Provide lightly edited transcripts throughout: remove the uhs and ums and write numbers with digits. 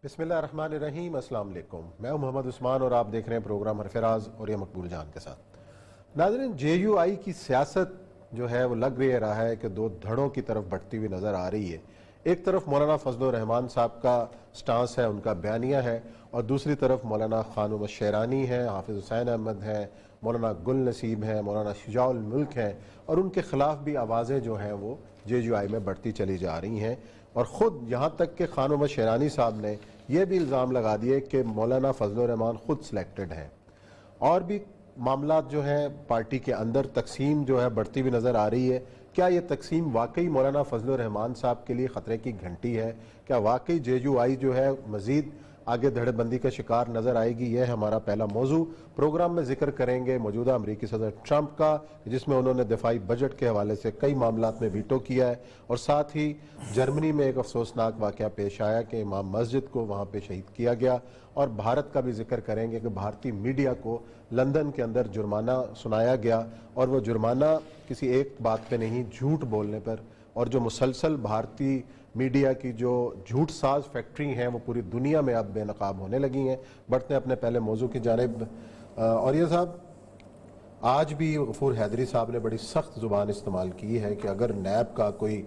بسم اللہ الرحمن الرحیم۔ السلام علیکم، میں ہوں محمد عثمان اور آپ دیکھ رہے ہیں پروگرام حرفراز اور یہ مقبول جان کے ساتھ۔ ناظرین، جے یو آئی کی سیاست جو ہے وہ لگ رہا ہے کہ دو دھڑوں کی طرف بڑھتی ہوئی نظر آ رہی ہے۔ ایک طرف مولانا فضل الرحمان صاحب کا سٹانس ہے، ان کا بیانیہ ہے، اور دوسری طرف مولانا خانم الشیرانی ہیں، حافظ حسین احمد ہیں، مولانا گل نصیب ہیں، مولانا شجاع الملک ہیں، اور ان کے خلاف بھی آوازیں جو ہیں وہ جے یو آئی میں بڑھتی چلی جا رہی ہیں۔ اور خود یہاں تک کہ خانم الشیرانی صاحب نے یہ بھی الزام لگا دیے کہ مولانا فضل الرحمان خود سلیکٹڈ ہیں۔ اور بھی معاملات جو ہیں پارٹی کے اندر تقسیم جو ہے بڑھتی ہوئی نظر آ رہی ہے۔ کیا یہ تقسیم واقعی مولانا فضل الرحمان صاحب کے لیے خطرے کی گھنٹی ہے؟ کیا واقعی جے یو آئی جو ہے مزید آگے دھڑے بندی کا شکار نظر آئے گی؟ یہ ہے ہمارا پہلا موضوع۔ پروگرام میں ذکر کریں گے موجودہ امریکی صدر ٹرمپ کا، جس میں انہوں نے دفاعی بجٹ کے حوالے سے کئی معاملات میں ویٹو کیا ہے، اور ساتھ ہی جرمنی میں ایک افسوسناک واقعہ پیش آیا کہ امام مسجد کو وہاں پہ شہید کیا گیا، اور بھارت کا بھی ذکر کریں گے کہ بھارتی میڈیا کو لندن کے اندر جرمانہ سنایا گیا، اور وہ جرمانہ کسی ایک بات پہ نہیں، جھوٹ بولنے پر، اور جو مسلسل بھارتی میڈیا کی جو جھوٹ ساز فیکٹری ہیں وہ پوری دنیا میں اب بے نقاب ہونے لگی ہیں۔ بڑھتے ہیں اپنے پہلے موضوع کی جانب۔ اور یہ صاحب، آج بھی غفور حیدری صاحب نے بڑی سخت زبان استعمال کی ہے کہ اگر نیب کا کوئی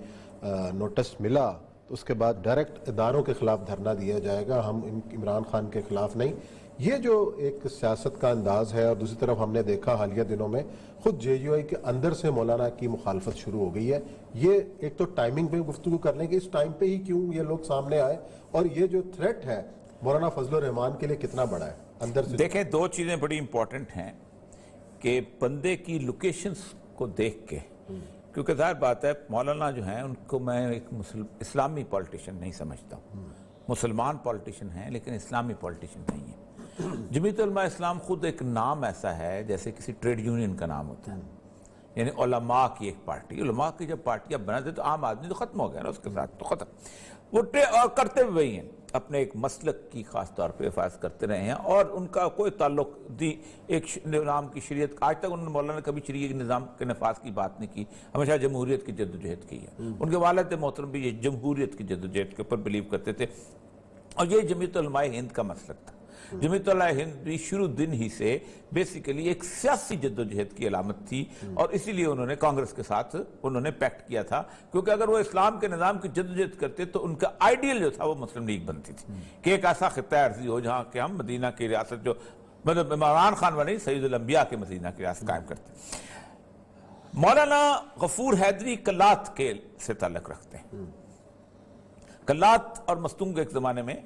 نوٹس ملا تو اس کے بعد ڈائریکٹ اداروں کے خلاف دھرنا دیا جائے گا، ہم عمران خان کے خلاف نہیں۔ یہ جو ایک سیاست کا انداز ہے، اور دوسری طرف ہم نے دیکھا حالیہ دنوں میں خود جے یو آئی کے اندر سے مولانا کی مخالفت شروع ہو گئی ہے۔ یہ ایک تو ٹائمنگ پہ گفتگو کر لیں کہ اس ٹائم پہ ہی کیوں یہ لوگ سامنے آئے، اور یہ جو تھریٹ ہے مولانا فضل الرحمان کے لیے کتنا بڑا ہے اندر سے؟ دیکھیں، دو چیزیں بڑی امپورٹنٹ ہیں کہ بندے کی لوکیشنز کو دیکھ کے، کیونکہ ظاہر بات ہے مولانا جو ہیں ان کو میں ایک اسلامی پولیٹیشین نہیں سمجھتا ہوں۔ مسلمان پولیٹیشین ہیں لیکن اسلامی پولیٹیشین نہیں ہیں۔ جمعیت علماء اسلام خود ایک نام ایسا ہے جیسے کسی ٹریڈ یونین کا نام ہوتا ہے، یعنی علماء کی ایک پارٹی۔ علماء کی جب پارٹیاں بناتے تو عام آدمی تو ختم ہو گیا نا، اس کے ساتھ تو ختم۔ وہ اور کرتے ہوئے ہی ہیں، اپنے ایک مسلک کی خاص طور پہ حفاظت کرتے رہے ہیں، اور ان کا کوئی تعلق ایک نظام کی شریعت، آج تک انہوں نے مولانا کبھی شریعت نظام کے نفاذ کی بات نہیں کی، ہمیشہ جمہوریت کی جدوجہد کی ہے۔ ان کے والد محترم بھی یہ جمہوریت کی جدوجہد کے اوپر بلیو کرتے تھے، اور یہ جمعیت علماء ہند کا مسلک تھا۔ جمعیت علماء ہند بھی شروع دن ہی سے بیسیکلی ایک سیاسی جدوجہد کی علامت تھی، اور اسی لیے انہوں نے کانگریس کے ساتھ انہوں نے پیکٹ کیا تھا، کیونکہ اگر وہ اسلام کے نظام کی جدوجہد کرتے تو ان کا آئیڈیل جو تھا وہ مسلم لیگ بنتی تھی، کہ ایک ایسا خطہ ارضی ہو جہاں کہ ہم مدینہ کی ریاست، جو مطلب عمران خان والی سید الانبیاء کے مدینہ کی ریاست قائم کرتے۔ مولانا غفور حیدری کلات کے سے تعلق رکھتے ہیں۔ کلات اور مستونگ ایک زمانے میں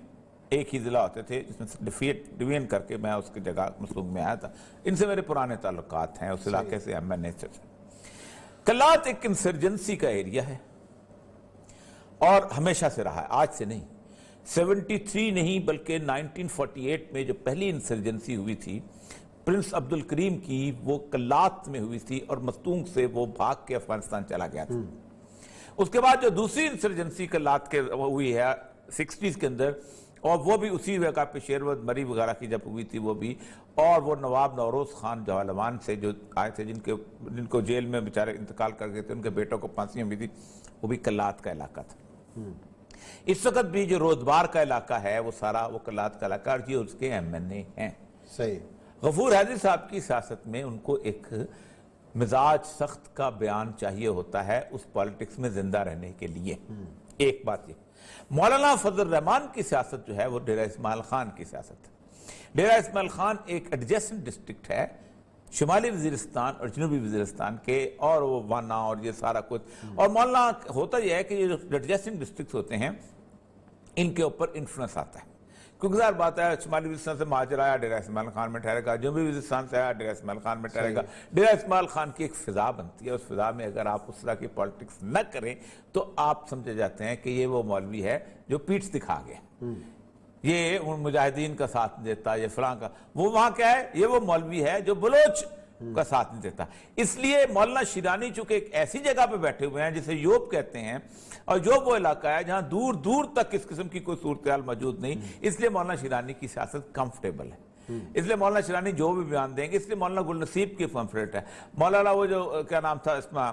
ایک ہی ضلع ہوتے تھے، جس میں ڈوین کر کے میں اس کی جگہ مستونگ میں آیا تھا۔ ان سے میرے پرانے تعلقات ہیں، اس علاقے سے میں نیچر سے۔ کلات ایک انسرجنسی کا ایریا ہے، اور ہمیشہ سے رہا ہے، آج سے نہیں۔ 73 نہیں بلکہ 1948 میں جو پہلی انسرجنسی ہوئی تھی پرنس عبد الکریم کی، وہ کلات میں ہوئی تھی، اور مستونگ سے وہ بھاگ کے افغانستان چلا گیا تھا۔ اس کے بعد جو دوسری انسرجنسی کلات کے ہوئی ہے 60s کے اندر، اور وہ بھی اسی جگہ پہ شیرود مری وغیرہ کی جب ہوئی تھی وہ بھی، اور وہ نواب نوروز خان جوالوان سے جو آئے تھے، جن کو جیل میں بیچارے انتقال کر گئے تھے، ان کے بیٹوں کو پھانسیاں ہوئی تھی، وہ بھی کلات کا علاقہ تھا۔ اس وقت بھی جو رودبار کا علاقہ ہے وہ سارا وہ کلات کا علاقہ، اور یہ اس کے MNA ہیں۔ صحیح۔ غفور حیدری صاحب کی سیاست میں ان کو ایک مزاج سخت کا بیان چاہیے ہوتا ہے اس پالیٹکس میں زندہ رہنے کے لیے۔ ایک بات یہ، مولانا فضل الرحمان کی سیاست جو ہے وہ ڈیرہ اسماعیل خان کی سیاست ہے۔ ڈیرہ اسماعیل خان ایک ایڈجسنٹ ڈسٹرکٹ ہے شمالی وزیرستان اور جنوبی وزیرستان کے، اور وہ وانا اور یہ سارا کچھ، اور مولانا ہوتا یہ ہے کہ یہ جو ایڈجسنٹ ڈسٹرکٹس ہوتے ہیں ان کے اوپر انفلوئنس آتا ہے، کیونکہ ظاہر بات ہے شمالی وزیرستان سے مہاجر آیا ڈیرہ اسماعیل خان میں ٹھہرے گا، جنوبی وزیرستان سے آیا ڈیرہ اسماعیل خان میں ٹھہرے گا۔ ڈیرہ اسماعیل خان کی ایک فضا بنتی ہے، اس فضا میں اگر آپ اس طرح کی پالیٹکس نہ کریں تو آپ سمجھے جاتے ہیں کہ یہ وہ مولوی ہے جو پیٹھ دکھا گیا، یہ ان مجاہدین کا ساتھ نہیں دیتا، یہ فلاں کا، وہ وہاں کیا ہے، یہ وہ مولوی ہے جو بلوچ کا ساتھ نہیں دیتا۔ اس لیے مولانا شیرانی چونکہ ایک ایسی جگہ پہ بیٹھے ہوئے ہیں جسے یوب کہتے ہیں، اور یوب وہ علاقہ ہے جہاں دور دور تک اس قسم کی کوئی صورتحال موجود نہیں، اس لیے مولانا شیرانی کی سیاست کمفرٹیبل ہے۔ اس لیے مولانا شیرانی جو بھی بیان دیں گے، اس لیے مولانا گل نصیب کی پمفلٹ ہے، مولانا وہ جو کیا نام تھا اس میں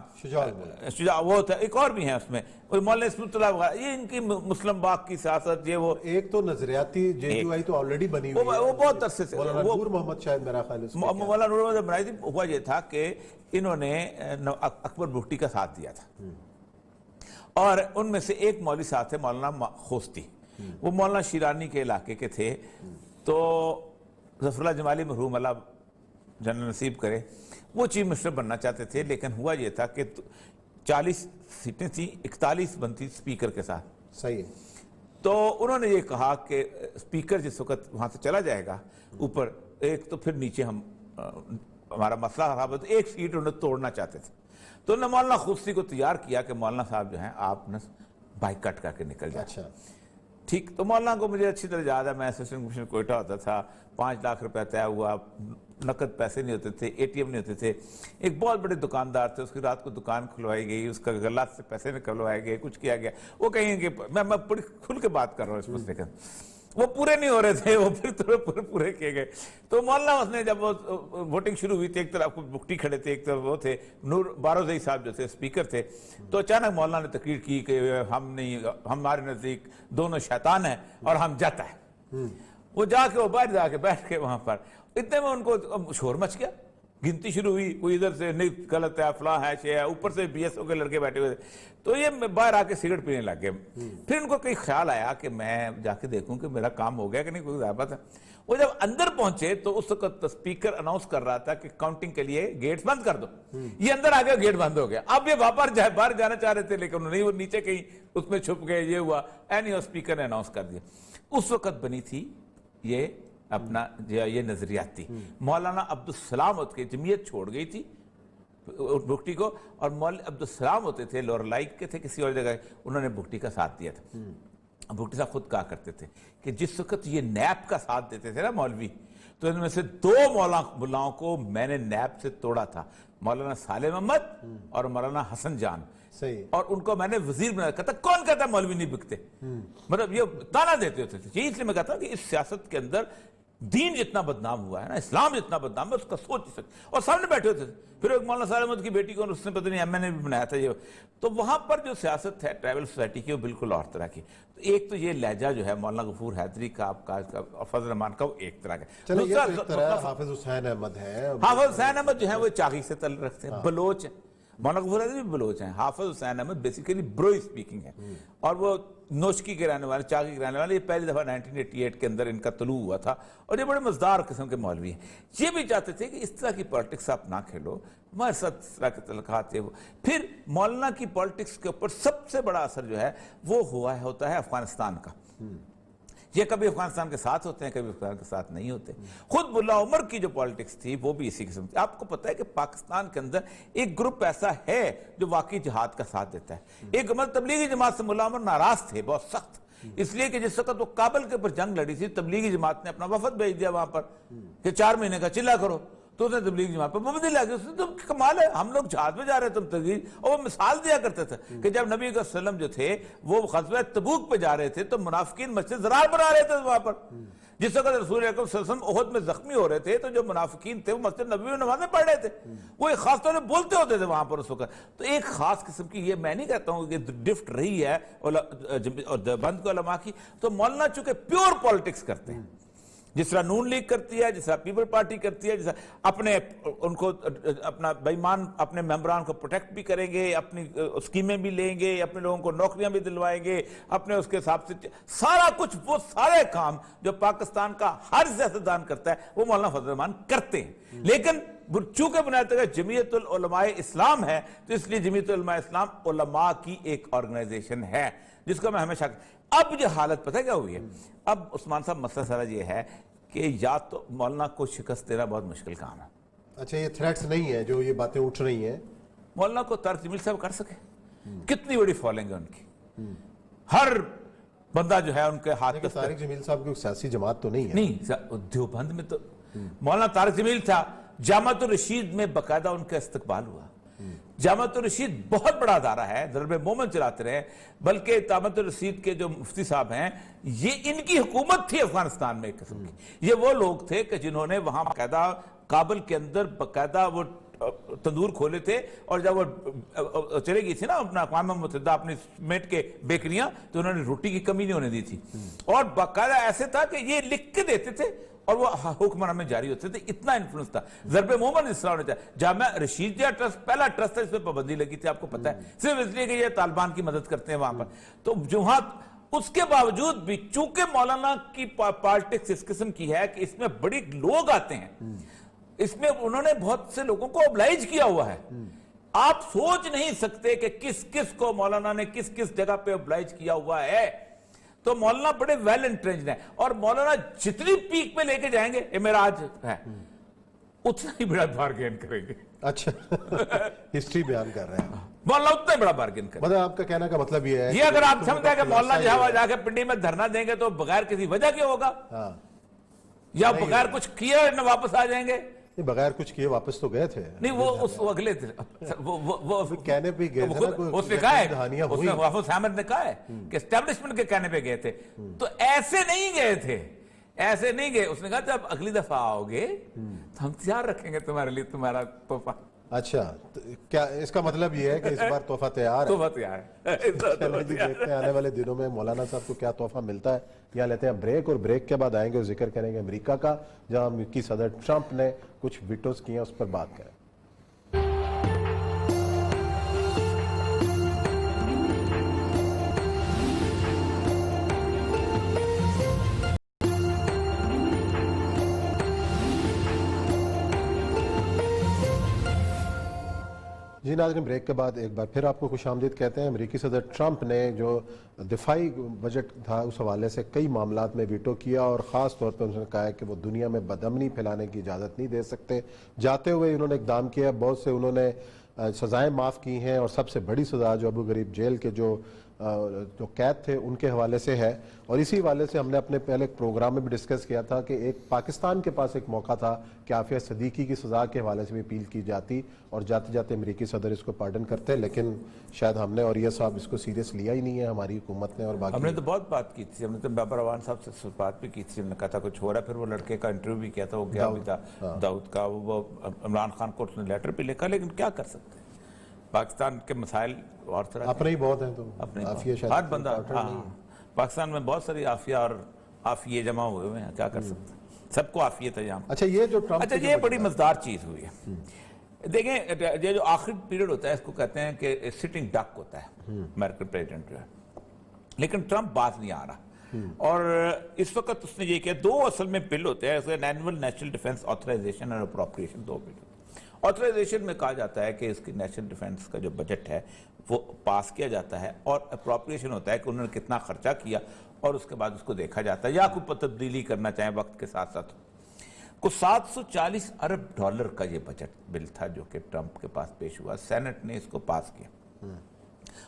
شجاع وہ تھا، ایک اور بھی ہیں اس میں مولانا اسمت اللہ وغیرہ، یہ ان کی مسلم باغ کی سیاست، یہ وہ ایک تو نظریاتی JUI تو آلریڈی بنی ہوئی ہے، وہ بہت عرصے سے مولانا نور محمد شاید میرا خیال ہے مولانا نور محمد بنائی تھی۔ ہوا یہ تھا کہ انہوں نے اکبر بگٹی کا ساتھ دیا تھا، اور ان میں سے ایک مولوی صاحب تھے مولانا خوستی، وہ مولانا شیرانی کے علاقے کے تھے، تو ظفر اللہ جمالی مرحوم اللہ جنرل نصیب کرے وہ چیف منسٹر بننا چاہتے تھے، لیکن ہوا یہ تھا کہ 40 سیٹیں تھیں، 41 بنتی اسپیکر کے ساتھ، صحیح ہے، تو انہوں نے یہ کہا کہ اسپیکر جس وقت وہاں سے چلا جائے گا اوپر ایک تو پھر نیچے ہمارا مسئلہ خراب ہے، تو ایک سیٹ انہوں توڑنا چاہتے تھے، تو انہوں نے مولانا خوستی کو تیار کیا کہ مولانا صاحب جو ہیں آپ نے بائک کٹ کر کے نکل جائیں۔ اچھا ٹھیک، تو مولانا کو مجھے اچھی طرح یاد ہے، میں اسسٹنٹ کمشنر کوئٹہ ہوتا تھا، 5 لاکھ روپے طے ہوا، نقد پیسے نہیں ہوتے تھے، ATM نہیں ہوتے تھے، ایک بہت بڑے دکاندار تھے، اس کی رات کو دکان کھلوائی گئی، اس کا غلات سے پیسے نکلوائے گئے، کچھ کیا گیا، وہ کہیں کہ میں بڑی کھل کے بات کر رہا ہوں اس مسئلے کا، وہ پورے نہیں ہو رہے تھے، وہ پھر پورے کیے گئے، تو مولانا اس نے جب ووٹنگ شروع ہوئی تھی، ایک طرف بگٹی کھڑے تھے، ایک طرف وہ تھے نور بارودئی صاحب جو تھے اسپیکر تھے، تو اچانک مولانا نے تقریر کی کہ ہم نہیں، ہمارے نزدیک دونوں شیطان ہیں اور ہم جت ہیں، وہ جا کے وہ باہر جا کے بیٹھ کے وہاں پر، اتنے میں ان کو شور مچ گیا، گنتی شروع ہوئی، کوئی ادھر سے نہیں غلط ہے فلاں ہے شے ہے، اوپر سے BSO کے لڑکے بیٹھے ہوئے تھے، تو یہ باہر آ کے سگریٹ پینے لگ گئے، پھر ان کو کئی خیال آیا کہ میں جا کے دیکھوں کہ میرا کام ہو گیا کہ نہیں، کوئی ضابط ہے، وہ جب اندر پہنچے تو اس وقت اسپیکر اناؤنس کر رہا تھا کہ کاؤنٹنگ کے لیے گیٹس بند کر دو، یہ اندر آ گیا گیٹ بند ہو گیا، اب یہ باہر جانا چاہ رہے تھے لیکن نہیں، وہ نیچے کہیں اس میں چھپ گئے، یہ ہوا، اسپیکر نے اناؤنس کر دیا، اس وقت بنی تھی یہ اپنا یہ نظریات تھی، مولانا عبدالسلام ہوتے کے جمعیت چھوڑ گئی تھی بگٹی کو، اور مولانا عبدالسلام ہوتے تھے لور لائک کے تھے کسی اور جگہ، انہوں نے بگٹی کا ساتھ دیا تھا۔ بگٹی صاحب خود کہا کرتے تھے کہ جس وقت یہ نیب کا ساتھ دیتے تھے نا مولوی، تو ان میں سے 2 ملاؤں کو میں نے نیب سے توڑا تھا، مولانا صالح محمد اور مولانا حسن جان، اور ان کو میں نے وزیر بنایا، کہتا کون کہتا ہے مولوی نہیں بکتے، مطلب یہ تانا دیتے ہوتے تھے، اس لیے میں کہتا ہوں کہ اس سیاست کے اندر دین جتنا بدنام ہوا ہے نا، اسلام جتنا بدنام ہے، اس کا سوچ نہیں سکتے، اور سامنے بیٹھے ہوتے تھے، پھر ایک مولانا صالح محمد کی بیٹی کو اس نے پتہ نہیں MNA بھی بنایا تھا، یہ تو وہاں پر جو سیاست ہے ٹرائبل سوسائٹی کی وہ بالکل اور طرح کی، تو ایک تو یہ لہجہ جو ہے مولانا غفور حیدری کا آپ کا اور فضل رحمان کا وہ ایک طرح کا، حافظ حسین احمد ہے، حافظ حسین احمد جو ہے وہ چاغی سے تعلق رکھتے ہیں، بلوچ ہیں، مولانا غفور حیدری بھی بلوچ ہیں، حافظ حسین احمد بیسیکلی بروئی سپیکنگ ہے، اور وہ نوشکی کے رہنے والے، چاغی کے رہنے والے، یہ پہلی دفعہ 1988 کے اندر ان کا طلوع ہوا تھا، اور یہ بڑے مزدار قسم کے مولوی ہیں، یہ بھی چاہتے تھے کہ اس طرح کی پالیٹکس آپ نہ کھیلو، ہمارے ساتھ اس طرح کے تعلقات ہیں۔ پھر مولانا کی پالیٹکس کے اوپر سب سے بڑا اثر جو ہے وہ ہوتا ہے افغانستان کا، یہ کبھی افغانستان کے ساتھ ہوتے ہیں، کبھی افغانستان کے ساتھ نہیں ہوتے، خود ملا عمر کی جو پالیٹکس تھی وہ بھی اسی قسم تھی۔ آپ کو پتہ ہے کہ پاکستان کے اندر ایک گروپ ایسا ہے جو واقعی جہاد کا ساتھ دیتا ہے، ایک تبلیغی جماعت سے ملا عمر ناراض تھے بہت سخت، اس لیے کہ جس وقت وہ کابل کے اوپر جنگ لڑی تھی، تبلیغی جماعت نے اپنا وفد بھیج دیا وہاں پر کہ 4 مہینے کا چلا کرو، تو اس نے تبلیغ جماعت پر پابندی لگا دی، تو کمال ہے، ہم لوگ جہاد میں جا رہے تھے، تم تبلیغ، اور وہ مثال دیا کرتے تھے کہ جب نبی صلی اللہ علیہ وسلم جو تھے وہ غزوہ تبوک پہ جا رہے تھے تو منافقین مسجد زرار بنا رہے تھے وہاں پر، جس وقت رسول اکرم صلی اللہ علیہ وسلم احد میں زخمی ہو رہے تھے تو جو منافقین تھے وہ مسجد نبوی میں نمازیں پڑھ رہے تھے، وہ ایک خاص طور سے بولتے ہوتے تھے وہاں پر اس وقت، تو ایک خاص قسم کی، یہ میں نہیں کہتا ہوں کہ ڈفٹ رہی ہے بند کے علماء کی، تو مولانا چونکہ پیور پالیٹکس کرتے ہیں، جس طرح نون لیگ کرتی ہے، جس طرح پیپل پارٹی کرتی ہے، جس طرح اپنے ان کو اپنا بےمان اپنے ممبران کو پروٹیکٹ بھی کریں گے، اپنی اسکیمیں بھی لیں گے، اپنے لوگوں کو نوکریاں بھی دلوائیں گے، اپنے اس کے حساب سے سارا کچھ، وہ سارے کام جو پاکستان کا ہر سیاستدان کرتا ہے وہ مولانا فضل الرحمان کرتے ہیں، لیکن چونکہ بنیادی طور پر جمعیت العلماء اسلام ہے تو اس لیے جمعیت العلماء اسلام علماء کی ایک آرگنائزیشن ہے، جس کو میں ہمیشہ، اب یہ حالت پتہ کیا ہوئی ہے، اب عثمان صاحب مسئلہ سارا یہ ہے کہ یا تو مولانا کو شکست دینا بہت مشکل کام ہے۔ اچھا، یہ تھریٹس نہیں ہے جو یہ باتیں اٹھ رہی ہیں، مولانا کو طارق جمیل صاحب کر سکے، کتنی بڑی فالوئنگ ہے ان کی، ہر بندہ جو ہے ان کے ہاتھ لیکن طارق جمیل صاحب کی سیاسی جماعت تو نہیں ہے، نہیں، دیوبند میں تو مولانا طارق جمیل تھا، جامعۃ الرشید میں باقاعدہ ان کا استقبال ہوا، جامعۃ الرشید بہت بڑا ادارہ ہے, ضرب مومن چلاتے رہے, بلکہ جامعۃ الرشید کے جو مفتی صاحب ہیں یہ ان کی حکومت تھی افغانستان میں ایک قسم کی. یہ وہ لوگ تھے کہ جنہوں نے وہاں باقاعدہ کابل کے اندر باقاعدہ وہ تندور کھولے تھے, اور جب وہ چلے گئی تھی نا اپنا اقوام متحدہ اپنی سمیٹ کے بیکریاں, تو انہوں نے روٹی کی کمی نہیں ہونے دی تھی, اور باقاعدہ ایسے تھا کہ یہ لکھ کے دیتے تھے اور وہ حکمران میں جاری ہوتے تھے, اتنا انفلوئنس تھا. ضرب مومن اس طرح ہونا چاہیے. جامعہ رشیدیہ ٹرسٹ پہلا ٹرسٹ تھا, اس پہ پابندی لگی تھی, آپ کو پتہ ہے, صرف اس لیے کہ یہ طالبان کی مدد کرتے ہیں وہاں پر. تو جہاں اس کے باوجود بھی چونکہ مولانا کی پالیٹکس اس قسم کی ہے کہ اس میں بڑے لوگ آتے ہیں, اس میں انہوں نے بہت سے لوگوں کو oblige کیا ہوا ہے. آپ سوچ نہیں سکتے کہ کس کس کو مولانا نے کس کس جگہ پہ oblige کیا ہوا ہے. تو مولانا بڑے ویل انٹرینجڈ ہیں, اور مولانا جتنی پیک پہ لے کے جائیں گے, یہ میرا آج ہے, اتنا ہی بڑا بارگین کریں گے. اچھا ہسٹری بیان کر رہے ہیں مولانا اتنا ہی بڑا بارگین کریں گے. مطلب آپ کا کہنے کا مطلب یہ ہے یہ اگر آپ سمجھتے ہیں کہ مولانا جہاں جا کے پنڈی میں دھرنا دیں گے تو بغیر کسی وجہ کے ہوگا, یا بغیر کچھ کیے نہ واپس آ جائیں گے. بغیر کچھ کیے واپس تو گئے تھے. نہیں وہ اس اگلے تھے, وہ کہنے پہ گئے تھے نا, اس نے کہا ہے, اس نے وافظ احمد نے کہا ہے کہ اسٹیبلشمنٹ کے کہنے پہ گئے تھے. تو ایسے نہیں گئے تھے, ایسے نہیں گئے. اس نے کہا جب اگلی دفعہ آؤ گے تو ہم تیار رکھیں گے تمہارے لیے تمہارا تحفہ. اچھا کیا اس کا مطلب یہ ہے کہ اس بار تحفہ تیار ہے؟ تحفہ تیار ہے. چلو جی دیکھتے ہیں آنے والے دنوں میں مولانا صاحب کو کیا تحفہ ملتا ہے. یہاں لیتے ہیں بریک, اور بریک کے بعد آئیں گے اور ذکر کریں گے امریکہ کا, جہاں امریکی صدر ٹرمپ نے کچھ ویٹوز کیے ہیں, اس پر بات کریں. جی ناظرین, بریک کے بعد ایک بار پھر آپ کو خوش آمدید کہتے ہیں. امریکی صدر ٹرمپ نے جو دفاعی بجٹ تھا اس حوالے سے کئی معاملات میں ویٹو کیا, اور خاص طور پر انہوں نے کہا ہے کہ وہ دنیا میں بدامنی پھیلانے کی اجازت نہیں دے سکتے. جاتے ہوئے انہوں نے اقدام کیا, بہت سے انہوں نے سزائیں معاف کی ہیں, اور سب سے بڑی سزا جو ابو غریب جیل کے جو قید تھے ان کے حوالے سے ہے. اور اسی حوالے سے ہم نے اپنے پہلے پروگرام میں بھی ڈسکس کیا تھا کہ ایک پاکستان کے پاس ایک موقع تھا کہ عافیہ صدیقی کی سزا کے حوالے سے بھی اپیل کی جاتی, اور جاتے جاتے امریکی صدر اس کو پارڈن کرتے, لیکن شاید ہم نے اور یہ صاحب اس کو سیریس لیا ہی نہیں ہے ہماری حکومت نے. اور باقی ہم نے تو بہت بات کی تھی, ہم نے تو بابر روان صاحب سے بات بھی کی تھی, ہم نے کہا تھا کچھ ہو رہا ہے. پھر وہ لڑکے کا انٹرویو بھی کیا تھا, وہ گیا بھی تھا داؤد کا, وہ عمران خان کو اس نے لیٹر بھی لکھا, لیکن کیا کر سکتے ہیں, پاکستان کے مسائل اور طرح اپنے ہی بہت ہیں. تو عافیہ ہر بندہ, پاکستان میں بہت ساری عافیہ اور عافیے جمع ہوئے ہوئے ہیں, کیا کر سکتے ہیں, سب کو عافیت ہے یہاں. اچھا یہ جو ٹرمپ, اچھا یہ بڑی مزدار چیز ہوئی ہے. دیکھیں یہ جو آخری پیریڈ ہوتا ہے اس کو کہتے ہیں کہ سٹنگ ڈک ہوتا ہے امریکن پریزیڈنٹ جو ہے, لیکن ٹرمپ باز نہیں آ رہا. اور اس وقت اس نے یہ کیا, دو اصل میں بل ہوتے ہیں, اینول نیشنل ڈیفنس آتھرائزیشن اور اپروپریشن, دو بل. آتھرائزیشن میں کہا جاتا ہے کہ اس کی نیشنل ڈیفنس کا جو بجٹ ہے وہ پاس کیا جاتا ہے, اور اپروپریشن ہوتا ہے کہ انہوں نے کتنا خرچہ کیا اور اس کے بعد اس کو دیکھا جاتا ہے, یا کوئی تبدیلی کرنا چاہیں وقت کے ساتھ ساتھ. کو $740 ارب کا یہ بجٹ بل تھا جو کہ ٹرمپ کے پاس پیش ہوا, سینٹ نے اس کو پاس کیا,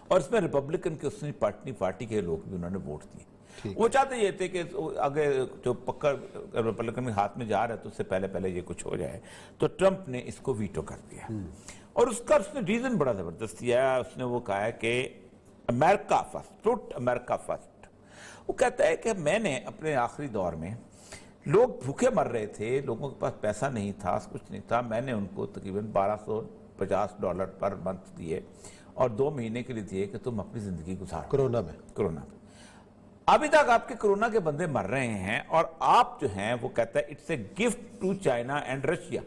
اور اس میں ریپبلکن کے اس نے پارٹی کے لوگ بھی انہوں نے ووٹ دیے. وہ چاہتے یہ تھے کہ آگے جو پکڑ ریپبلکن کے ہاتھ میں جا رہا ہے تو اس سے پہلے یہ کچھ ہو جائے, تو ٹرمپ نے اس کو ویٹو کر دیا. اور اس کا اس نے ریزن بڑا زبردست دیا ہے. اس نے وہ کہا ہے کہ امریکہ فرسٹ, پٹ امریکہ فرسٹ. وہ کہتا ہے کہ میں نے اپنے آخری دور میں, لوگ بھوکے مر رہے تھے, لوگوں کے پاس پیسہ نہیں تھا, کچھ نہیں تھا, میں نے ان کو تقریباً $1250 پر منتھ دیے, اور 2 مہینے کے لیے دیے کہ تم اپنی زندگی گزارو. کرونا میں ابھی تک آپ کے کرونا کے بندے مر رہے ہیں, اور آپ جو ہیں وہ کہتا ہے it's a gift to China and Russia.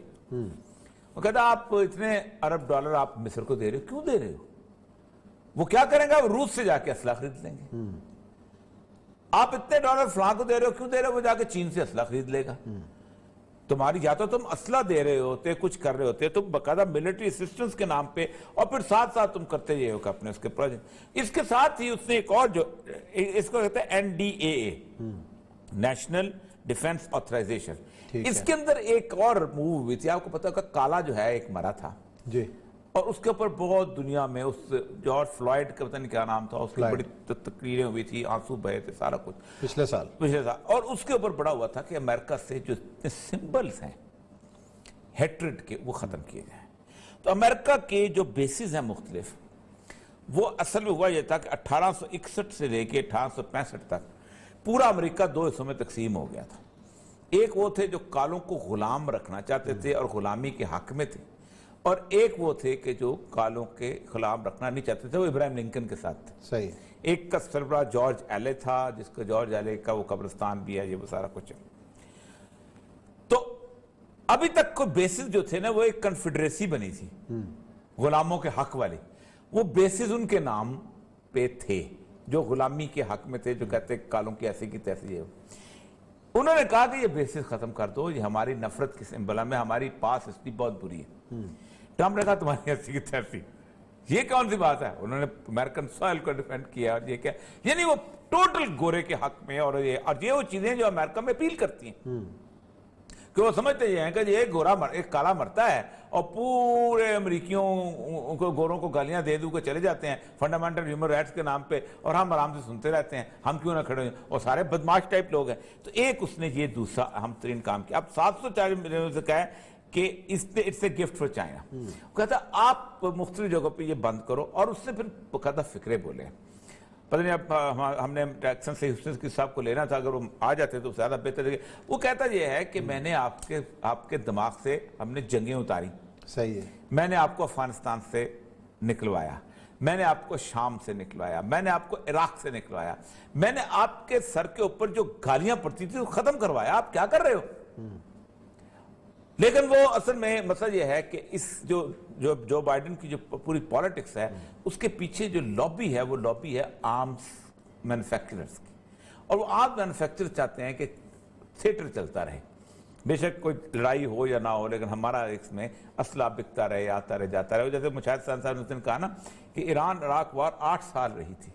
وہ کہتا ہے آپ اتنے ارب ڈالر آپ مصر کو دے رہے ہو, کیوں دے رہے ہو؟ وہ کیا کریں گے, وہ روس سے جا کے اسلحہ خرید لیں گے. آپ اتنے ڈالر فلاں کو دے رہے ہو, کیوں دے رہے ہو؟ وہ جا کے چین سے اسلحہ خرید لے گا. تمہاری یا تو تم اسلحہ دے رہے ہوتے, کچھ کر رہے ہوتے, تم باقاعدہ ملٹری اسسٹنس کے نام پہ, اور پھر ساتھ ساتھ تم کرتے یہ ہو کہ اپنے اس کے پروجیکٹ. اس کے ساتھ ہی اس نے ایک اور جو اس کو کہتے ہیں NDAA, نیشنل ڈیفنس آتھرائزیشن, اس کے اندر ایک اور موو ہوئی تھی. آپ کو پتا ہوگا کالا جو ہے ایک مرا تھا جی, اور اس کے اوپر بہت دنیا میں اس جارج فلوائڈ کا پتہ نہیں کیا نام تھا, اس کی بڑی تقریریں ہوئی تھی, آنسو بہے تھے, سارا کچھ پچھلے سال. اور اس کے اوپر بڑا ہوا تھا کہ امریکہ سے جو سمبلز ہیں ہیٹرڈ کے وہ ختم کیے جائیں. تو امریکہ کے جو بیسز ہیں مختلف، وہ اصل میں ہوا یہ تھا کہ 1861 سے لے کے 1865 تک پورا امریکہ دو حصوں میں تقسیم ہو گیا تھا. ایک وہ تھے جو کالوں کو غلام رکھنا چاہتے تھے اور غلامی کے حق میں تھے، اور ایک وہ تھے کہ جو کالوں کے غلام رکھنا نہیں چاہتے تھے، وہ ابراہیم لنکن کے ساتھ تھے. صحیح. ایک کا سربراہ جارج ایلے تھا، جس کا جارج ایلے کا وہ قبرستان بھی ہے، یہ وہ سارا کچھ ہے. تو ابھی تک کوئی بیسز جو تھے نا، وہ ایک کنفیڈریسی بنی تھی غلاموں کے حق والی. وہ بیسز ان کے نام پہ تھے جو غلامی کے حق میں تھے، جو کہتے کالوں کی ایسی کی تیسی ہے. انہوں نے کہا کہ یہ بیسز ختم کر دو، یہ ہماری نفرت کی سمبل ہے، ہماری پاس ہسٹری بہت بری ہے. ٹرمپ نے کہا تمہاری ایسی کی تیسی، یہ کون سی بات ہے؟ انہوں نے امریکن سوائل کو ڈیفینڈ کیا، اور یہ کیا، یعنی وہ ٹوٹل گورے کے حق میں. اور یہ وہ چیزیں جو امریکہ میں اپیل کرتی ہیں، کہ وہ سمجھتے یہ ہیں کہ یہ ایک کالا مرتا ہے اور پورے امریکیوں کو گوروں کو گالیاں دے دوں کے چلے جاتے ہیں فنڈامنٹل ہیومن رائٹس کے نام پہ، اور ہم آرام سے سنتے رہتے ہیں، ہم کیوں نہ کھڑے ہیں، اور سارے بدماش ٹائپ لوگ ہیں. تو ایک اس نے یہ دوسرا اہم ترین کام کیا. اب 740 ملین سے کہا ہے کہ اس نے it's a gift for China. کہتا آپ مختلف جگہوں پہ یہ بند کرو، اور اس سے پھر باقاعدہ فکرے بولے. پتہ نہیں اب ہم نے ٹیکسن سے ہیوسٹن کی صاحب کو لینا تھا، اگر وہ آ جاتے تو زیادہ بہتر ہے. وہ کہتا یہ ہے کہ میں نے آپ کے دماغ سے ہم نے جنگیں اتاری. صحیح ہے. میں نے آپ کو افغانستان سے نکلوایا، میں نے آپ کو شام سے نکلوایا، میں نے آپ کو عراق سے نکلوایا، میں نے آپ کے سر کے اوپر جو گالیاں پڑتی تھی وہ ختم کروایا. آپ کیا کر رہے ہو؟ لیکن وہ اصل میں مسئلہ یہ ہے کہ اس جو بائیڈن کی جو پوری پالیٹکس ہے، اس کے پیچھے جو لابی ہے، وہ لابی ہے آرمز مینوفیکچررز کی. اور وہ آرمز مینوفیکچرر چاہتے ہیں کہ تھیٹر چلتا رہے، بے شک کوئی لڑائی ہو یا نہ ہو، لیکن ہمارا اس میں اسلحہ بکتا رہے، آتا رہے، جاتا رہے. جیسے مشاہد صاحب نے کہا نا کہ ایران عراق وار 8 سال رہی تھی.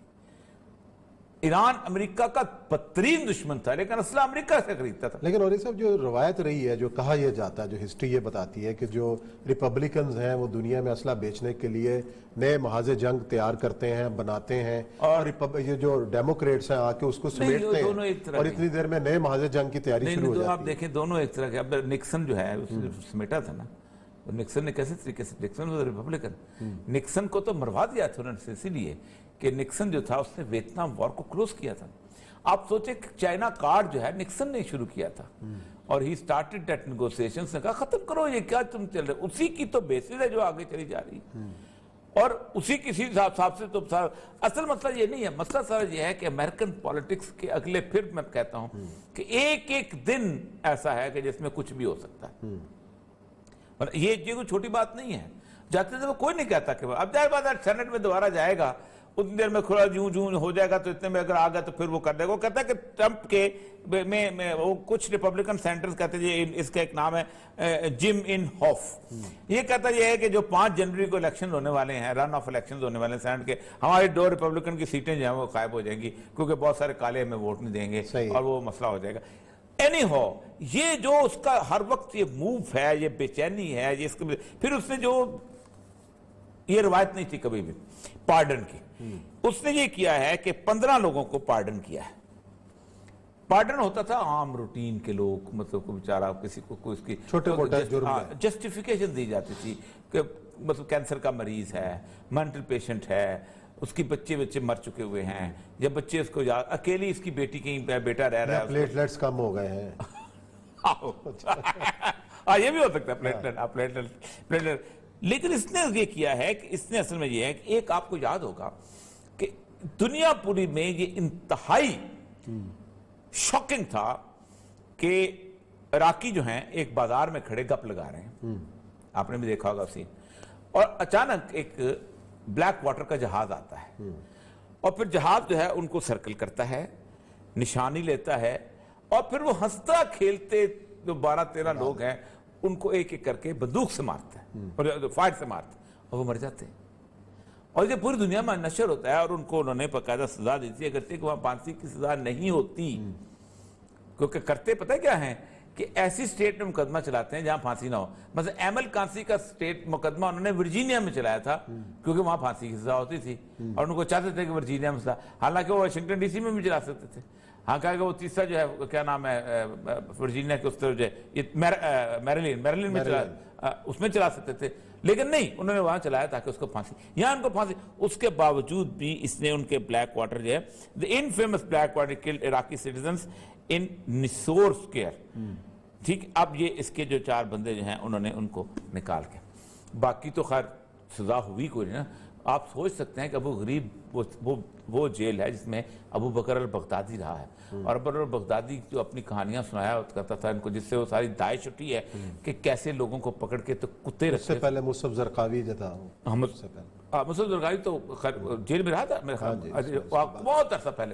ایران امریکہ کا بدترین دشمن تھا، لیکن اسلحہ امریکہ سے خریدتا تھا. لیکن اور صاحب جو روایت رہی ہے، جو کہا یہ جاتا ہے، جو ہسٹری یہ بتاتی ہے کہ جو ریپبلکنز ہیں وہ دنیا میں اسلحہ بیچنے کے لیے نئے محاذ جنگ تیار کرتے ہیں، بناتے ہیں، اور یہ جو ڈیموکریٹس ہیں آ کے اس کو سمیٹتے ہیں، اور اتنی دیر میں نئے محاذ جنگ کی تیاری شروع ہو جاتی ہے. آپ دیکھیں دونوں ایک طرح کے. اب نکسن جو ہے اس نے سمیٹا تھا نا، نکسن نے کیسے طریقے سے، نکسن واز ریپبلکن، نکسن کو تو مروا دیا تھا انہوں نے، اسی لیے کہ نکسن جو تھا اس نے ویتنام وار کو کلوز کیا تھا. آپ سوچیں کہ چائنا کارڈ جو ہے نکسن نے شروع کیا تھا، اور ہی سٹارٹڈ دیٹ نیگوسیشنز، نے کہا ختم کرو یہ کیا تم چل رہے. اسی کی تو بیسس ہے جو آگے چلی جا رہی ہے، اور اسی کسی حساب سے تو اصل مسئلہ یہ نہیں ہے. مسئلہ سارا یہ ہے کہ امریکن پالیٹکس کے اگلے، پھر میں کہتا ہوں کہ ایک ایک دن ایسا ہے کہ جس میں کچھ بھی ہو سکتا ہے. یہ کوئی چھوٹی بات نہیں ہے. جاتے تھے وہ کوئی نہیں کہتا کہ اب جائے بات ہے سینٹ میں دوبارہ جائے گا، اتنی دیر میں کھلا جوں ہو جائے گا، تو اتنے میں اگر آ گیا تو پھر وہ کر دے گا. وہ کہتا ہے کہ ٹرمپ کے میں وہ کچھ ریپبلکن سینٹرز کہتے ہیں، اس کا ایک نام ہے جم ان ہوف. یہ کہتا یہ ہے کہ جو 5 جنوری کو الیکشن ہونے والے ہیں، رن آف الیکشن ہونے والے ہیں سینٹ کے، ہماری 2 ریپبلکن کی سیٹیں جو ہیں وہ غائب ہو جائیں گی، کیونکہ بہت سارے کالے ہمیں ووٹ نہیں دیں گے، اور وہ مسئلہ ہو جائے گا. اینی ہو، یہ جو اس کا ہر وقت یہ موو ہے، یہ بے چینی ہے، یہ اس کے پھر اس نے جو یہ روایت نہیں تھی کبھی بھی پارڈن کی، اس نے یہ کیا ہے کہ 15 لوگوں کو پارڈن کیا ہے. پارڈن ہوتا تھا عام روٹین کے لوگ، مطلب کو بیچارہ کسی کو کوئی اس کی چھوٹے موٹے جرم جسٹیفیکیشن دی جاتی تھی کہ مطلب کینسر کا مریض ہے، مینٹل پیشنٹ ہے، اس کی بچے مر چکے ہوئے ہیں، جب بچے اس کو اکیلی اس کی بیٹی کہیں بیٹا رہ رہا ہے، پلیٹلیٹس کم ہو گئے ہیں. یہ بھی ہو سکتا ہے پلیٹلیٹ. لیکن اس نے یہ کیا ہے کہ اس نے اصل میں یہ ہے کہ ایک آپ کو یاد ہوگا کہ دنیا پوری میں یہ انتہائی شاکنگ تھا کہ عراقی جو ہیں ایک بازار میں کھڑے گپ لگا رہے ہیں، آپ نے بھی دیکھا ہوگا سین، اور اچانک ایک بلیک واٹر کا جہاز آتا ہے، اور پھر جہاز جو ہے ان کو سرکل کرتا ہے، نشانی لیتا ہے، اور پھر وہ ہنستا کھیلتے جو 12-13 لوگ ہیں ان کو ایک ایک کر کے بندوق سے مارتا ہے، اور فائر سے مارتا ہے، اور وہ مر جاتے ہیں. اور یہ پوری دنیا میں نشر ہوتا ہے، اور ان کو انہوں نے باقاعدہ سزا دی تھی، اگرچہ کہ وہاں پھانسی کی سزا نہیں ہوتی، کیونکہ کرتے پتہ کیا ہے کہ ایسی اسٹیٹ میں مقدمہ چلاتے ہیں جہاں پھانسی نہ ہو. مثلا ایمل کانسی کا اسٹیٹ مقدمہ انہوں نے ورجینیا میں چلایا تھا، کیونکہ وہاں پھانسی کی سزا ہوتی تھی، اور ان کو چاہتے تھے کہ ورجینیا میں سزا، حالانکہ وہ واشنگٹن ڈی سی میں بھی چلا سکتے تھے. ہاں کہا کہ وہ تیسرا جو ہے کیا نام ہے ورجینیا کے اس طرف جو ہے میرلین میں اس میں چلا سکتے تھے، لیکن نہیں، انہوں نے وہاں چلایا تاکہ اس کو پھانسی، یہاں ان کو پھانسی، اس کے باوجود بھی اس نے ان کے بلیک واٹر جو ہے the infamous black water killed Iraqi citizens in Nisour Square، ٹھیک، اب یہ اس کے جو 4 بندے جو ہیں انہوں نے ان کو نکال کے، باقی تو خیر سزا ہوئی کوئی نہیں نا۔ آپ سوچ سکتے ہیں کہ ابو غریب وہ جیل ہے جس میں ابو بکر البغدادی رہا ہے، اور ابو بکر البغدادی جو اپنی کہانیاں سنایا کرتا تھا ان کو، جس سے وہ ساری داعش اٹھی ہے کہ کیسے لوگوں کو پکڑ کے تو کتے اس سے رکھتے۔ پہلے مصعب زرقاوی جو تھا، مصعب زرقاوی تو جیل میں رہا تھا میرے خیال، بہت عرصہ پہلے،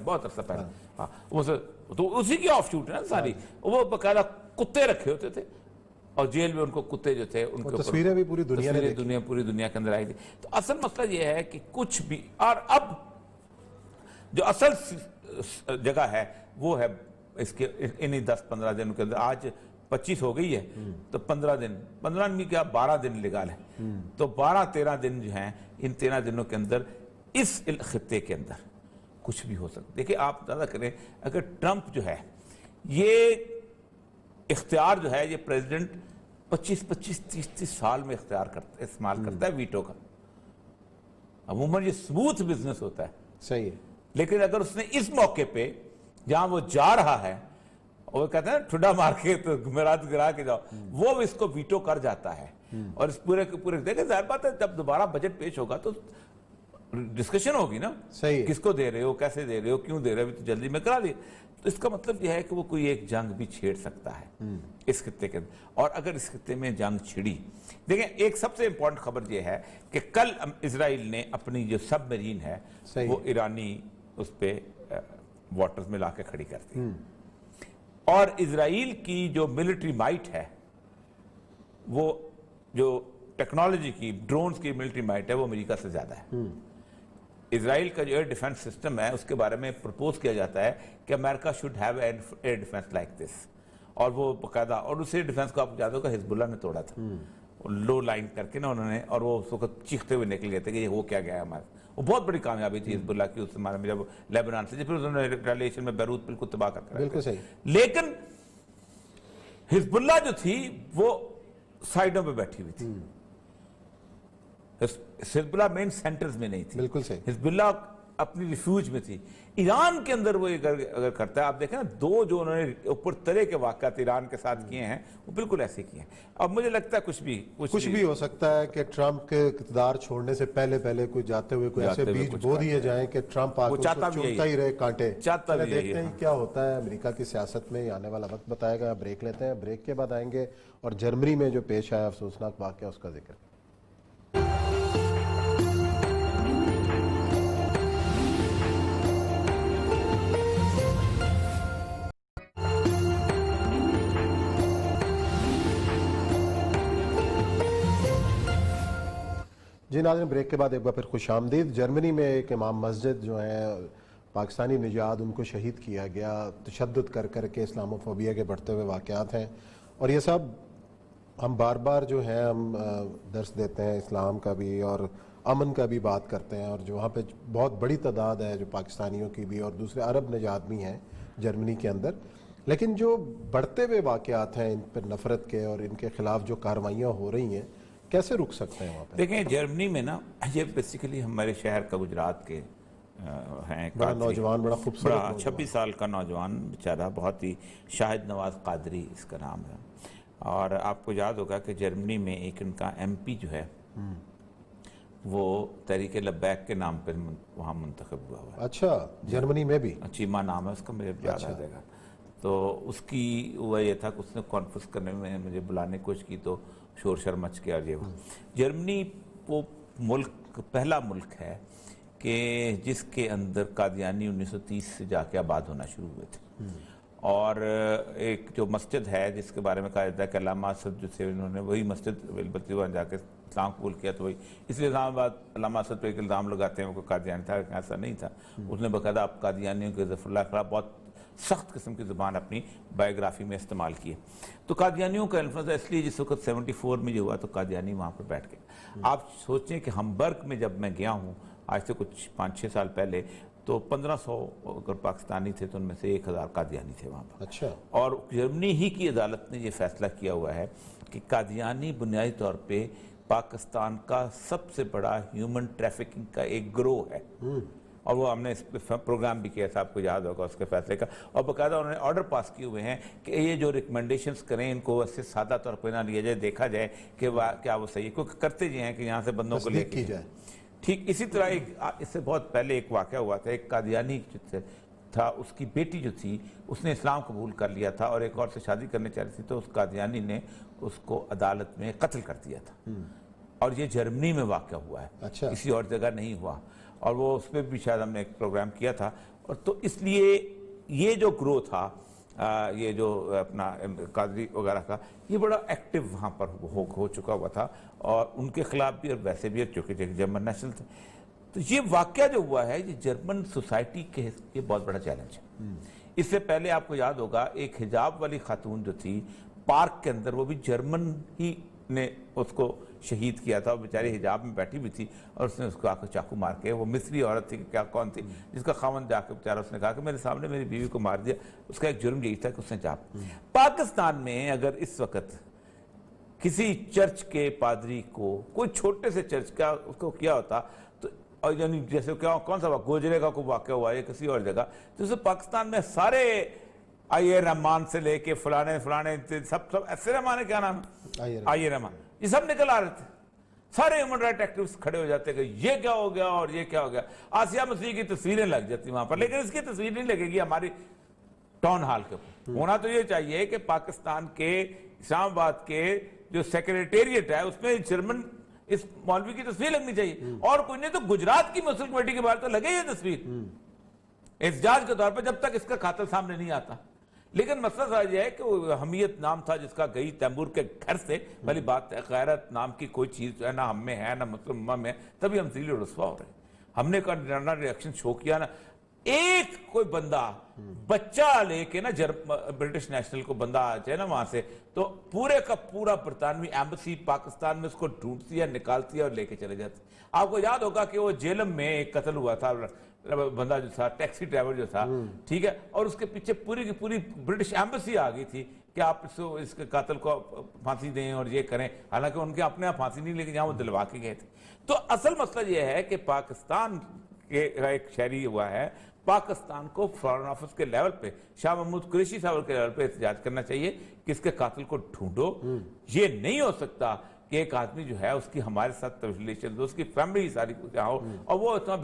تو اسی کی آف شوٹ ہے نا ساری، وہ باقاعدہ کتے رکھے ہوتے تھے اور جیل میں ان کو کتے جو تھے ان کے تصویریں بھی پوری دنیا نے پوری دنیا کے اندر آئی تھی۔ تو اصل مسئلہ یہ ہے کہ کچھ بھی، اور اب جو اصل جگہ ہے وہ ہے اس کے انہی 10-15 دن کے اندر، آج 25 ہو گئی ہے تو 15 دن کیا 12 دن لگا لیں، تو 12-13 دن جو ہیں، ان 13 دنوں کے اندر اس خطے کے اندر کچھ بھی ہو سکتا۔ دیکھیں آپ اندازہ کریں، اگر ٹرمپ جو ہے یہ اختیار جو ہے، یہ پریزیڈنٹ 25-30 سال میں اختیار استعمال کرتا ہے ویٹو کا، عموماً یہ سموتھ بزنس ہوتا ہے، صحیح ہے، لیکن اگر اس نے اس موقع پہ جہاں وہ جا رہا ہے، وہ کہتے ہیں ٹھڈا مار کے تو گمرات گرا کے جاؤ، وہ اس کو ویٹو کر جاتا ہے، اور اس پورے کے پورے دیکھیں ظاہر بات ہے جب دوبارہ بجٹ پیش ہوگا تو ڈسکشن ہوگی نا، صحیح، کس کو دے رہے ہو، کیسے دے رہے ہو، کیوں دے رہے ہو، تو جلدی میں کرا لیے، تو اس کا مطلب یہ ہے کہ وہ کوئی ایک جنگ بھی چھیڑ سکتا ہے اس خطے کے اندر، اور اگر اس خطے میں جنگ چھڑی، دیکھیں ایک سب سے امپورٹنٹ خبر یہ ہے کہ کل اسرائیل نے اپنی جو سب مرین ہے وہ ایرانی اس پہ واٹرز میں لا کے کھڑی کر دی، اور اسرائیل کی جو ملٹری مائٹ ہے، وہ جو ٹیکنالوجی کی ڈرونز کی ملٹری مائٹ ہے وہ امریکہ سے زیادہ ہے۔ اسرائیل کا جو ایئر ڈیفنس سسٹم ہے اس کے بارے میں پرپوز کیا جاتا ہے کہ امریکہ should have air defence like this, اور وہ باقاعدہ، اور اس ایئر ڈیفنس کو آپ جانتے ہو کہ حزب اللہ نے توڑا تھا، لو لائن کر کے نا انہوں نے، اور وہ اس وقت چیختے ہوئے نکل گئے تھے کہ یہ ہو کیا گیا ہے ہمارا، وہ بہت بڑی کامیابی تھی حزب اللہ کی اس زمانے میں جب لیبنان سے، پھر انہوں نے ریٹیلیشن میں بیروت بالکل تباہ کر کے، بالکل صحیح، لیکن حزب اللہ جو تھی وہ سائڈوں پہ بیٹھی ہوئی تھی، حزب اللہ مین سینٹرز میں نہیں تھی، بالکل صحیح، حزب اللہ اپنی ریفیوج میں تھی۔ ایران کے اندر وہ اگر کرتا ہے، آپ دیکھیں نا 2 جو انہوں نے اوپر ترے کے واقعات ایران کے ساتھ کیے ہیں وہ بالکل ایسے کیے ہیں۔ اب مجھے لگتا ہے کچھ بھی ہو سکتا ہے کہ ٹرمپ کے اقتدار چھوڑنے سے پہلے کوئی جاتے ہوئے کوئی ایسے بیج بو دیے جائیں کہ ٹرمپ آ کے چنتا ہی رہے کانٹے، دیکھتے ہیں کیا ہوتا ہے امریکہ کی سیاست میں، آنے والا وقت بتائے گا۔ بریک لیتے ہیں، بریک کے بعد آئیں گے اور جرمنی میں جو پیش آیا افسوسناک واقعہ اس کا ذکر۔ جی ناظرین، بریک کے بعد ایک بار پھر خوش آمدید۔ جرمنی میں ایک امام مسجد جو ہیں پاکستانی نژاد، ان کو شہید کیا گیا، تشدد کر کے اسلام فوبیا کے بڑھتے ہوئے واقعات ہیں، اور یہ سب ہم بار بار جو ہیں ہم درس دیتے ہیں اسلام کا بھی اور امن کا بھی بات کرتے ہیں، اور جو وہاں پہ بہت بڑی تعداد ہے جو پاکستانیوں کی بھی اور دوسرے عرب نژاد بھی ہیں جرمنی کے اندر، لیکن جو بڑھتے ہوئے واقعات ہیں ان پر نفرت کے اور ان کے خلاف جو کارروائیاں ہو رہی ہیں، کیسے رک سکتے ہیں وہاں پہ؟ دیکھیں جرمنی میں نا، یہ بیسیکلی ہمارے شہر کا گجرات کے ہیں، بڑا نوجوان، بڑا خوبصورت 26 سال کا نوجوان بیچارہ، بہت ہی شاہد نواز قادری اس کا نام ہے، اور آپ کو یاد ہوگا کہ جرمنی میں ایک ان کا ایم پی جو ہے وہ تحریک لبیک کے نام پر وہاں منتخب ہوا ہے۔ اچھا، جرمنی میں بھی؟ چیما نام ہے اس کا، مجھے یاد آ جائے گا۔ تو اس کی وہ یہ تھا کہ اس نے کانفرنس کرنے میں مجھے بلانے کی کوشش کی تو شور شر مچ گیا۔ جرمنی وہ ملک پہلا ملک ہے کہ جس کے اندر قادیانی 1930 سے جا کے آباد ہونا شروع ہوئے تھے، اور ایک جو مسجد ہے جس کے بارے میں کہا جاتا ہے کہ علامہ اسد جو تھے انہوں نے وہی مسجد وہاں جا کے اسلام قبول کیا، تو وہی اس لیے اسلام آباد علامہ اسد پہ ایک الزام لگاتے ہیں وہ کوئی قادیانی تھا، ایسا نہیں تھا۔ اس نے باقاعدہ آپ قادیانیوں کے ظفر اللہ خلاف بہت سخت قسم کی زبان اپنی بایوگرافی میں استعمال کی ہے۔ تو قادیانیوں کا انفلوئنس اس لیے جس وقت 74 میں جو ہوا تو قادیانی وہاں پر بیٹھ گئے۔ آپ سوچیں کہ ہمبرگ میں جب میں گیا ہوں آج سے کچھ 5-6 سال پہلے، تو 1500 اگر پاکستانی تھے تو ان میں سے 1000 قادیانی تھے وہاں پر۔ اچھا، اور جرمنی ہی کی عدالت نے یہ فیصلہ کیا ہوا ہے کہ قادیانی بنیادی طور پہ پاکستان کا سب سے بڑا ہیومن ٹریفکنگ کا ایک گروہ ہے، اور وہ ہم نے اس پہ پروگرام بھی کیا تھا، آپ کو یاد ہوگا اس کے فیصلے کا، اور باقاعدہ انہوں نے آرڈر پاس کیے ہوئے ہیں کہ یہ جو ریکمنڈیشنز کریں ان کو ایسے سادہ طور پہ نہ لیا جائے، دیکھا جائے کہ کیا وہ صحیح ہے، کیونکہ کرتے یہ ہیں کہ یہاں سے بندوں کو لے کے جائے. ٹھیک اسی طرح اس سے بہت پہلے ایک واقعہ ہوا تھا، ایک قادیانی تھا، اس کی بیٹی جو تھی اس نے اسلام قبول کر لیا تھا اور ایک اور سے شادی کرنے چاہ رہی تھی، تو اس قادیانی نے اس کو عدالت میں قتل کر دیا تھا، اور یہ جرمنی میں واقع ہوا ہے، کسی اور جگہ نہیں ہوا، اور وہ اس پہ بھی شاید ہم نے ایک پروگرام کیا تھا. اور تو اس لیے یہ جو گروہ تھا، یہ جو اپنا قادری وغیرہ کا، یہ بڑا ایکٹیو وہاں پر ہو چکا ہوا تھا، اور ان کے خلاف بھی اور ویسے بھی، چونکہ جرمن نیشنل تھے. تو یہ واقعہ جو ہوا ہے یہ جرمن سوسائٹی کے یہ بہت بڑا چیلنج ہے. اس سے پہلے آپ کو یاد ہوگا ایک حجاب والی خاتون جو تھی پارک کے اندر، وہ بھی جرمن ہی نے اس کو شہید کیا تھا، وہ بیچاری حجاب میں بیٹھی بھی تھی اور اس نے اس کو آ کے چاقو مار کے، وہ مصری عورت تھی کہ کیا کون تھی، جس کا خاوند جا کے بیچارہ اس نے کہا کہ میرے سامنے میری بیوی کو مار دیا. اس کا ایک جرم یہی تھا کہ اس نے پاکستان میں اگر اس وقت کسی چرچ کے پادری کو، کوئی چھوٹے سے چرچ کا اس کو کیا ہوتا، تو یعنی جیسے کون سا گوجرے کا کوئی واقعہ ہوا ہے کسی اور جگہ، تو اسے پاکستان میں سارے آئیے رحمان سے لے کے فلانے سب ایسے رحمان ہے، کیا نام ہے، آئیے رحمان، یہ سب نکل آ رہے تھے. سارے ہیومن رائٹ ایکٹیوسٹ کھڑے ہو جاتے کہ یہ کیا ہو گیا اور یہ کیا ہو گیا. آسیہ مسیح کی تصویریں لگ جاتی وہاں پر، لیکن اس کی تصویر نہیں لگے گی ہماری ٹاؤن ہال کے اوپر. ہونا تو یہ چاہیے کہ پاکستان کے اسلام آباد کے جو سیکریٹریٹ ہے اس میں جرمن اس مولوی کی تصویر لگنی چاہیے، اور کوئی نہیں تو گجرات کی مسلم کمیٹی کے بارے تو لگے یہ تصویر احتجاج کے طور پر، جب تک اس کا قاتل سامنے نہیں آتا. لیکن مسئلہ یہ ہے کہ وہ حمیت نام تھا جس کا گئی تیمور کے گھر سے، بھلی بات ہے، غیرت نام کی کوئی چیز جو ہے نہ ہم میں ہے نہ مسلم امہ میں، تبھی ہم ذلیل و رسوا ہو رہے ہیں. ہم نے نہ ریاکشن شو کیا، نہ ایک کوئی بندہ بچہ لے کے نا برٹش نیشنل کو بندہ آ جائے نا وہاں سے، تو پورے کا پورا برطانوی ایمبسی پاکستان میں اس کو ڈھونڈتی ہے، نکالتی ہے اور لے کے چلے جاتے. آپ کو یاد ہوگا کہ وہ جیلم میں ایک قتل ہوا تھا، بندہ جو تھا ٹیکسی ڈرائیور جو تھا، ٹھیک ہے، اور اس کے پیچھے پوری کی پوری برٹش ایمبسی آ گئی تھی کہ آپ اس کے قاتل کو پھانسی دیں اور یہ کریں، حالانکہ ان کے اپنے آپ پھانسی نہیں، لیکن جہاں وہ دلوا کے گئے تھے. تو اصل مسئلہ یہ ہے کہ پاکستان کے ایک شہری ہوا ہے، پاکستان کو فارن آفس کے لیول پہ شاہ محمود قریشی صاحب کے لیول پہ احتجاج کرنا چاہیے کہ اس کے قاتل کو ڈھونڈو. یہ نہیں ہو سکتا کہ ایک آدمی جو ہے اس کی ہمارے ساتھ ریلیشن، اس کی فیملی ساری کچھ ہو اور وہ اتنا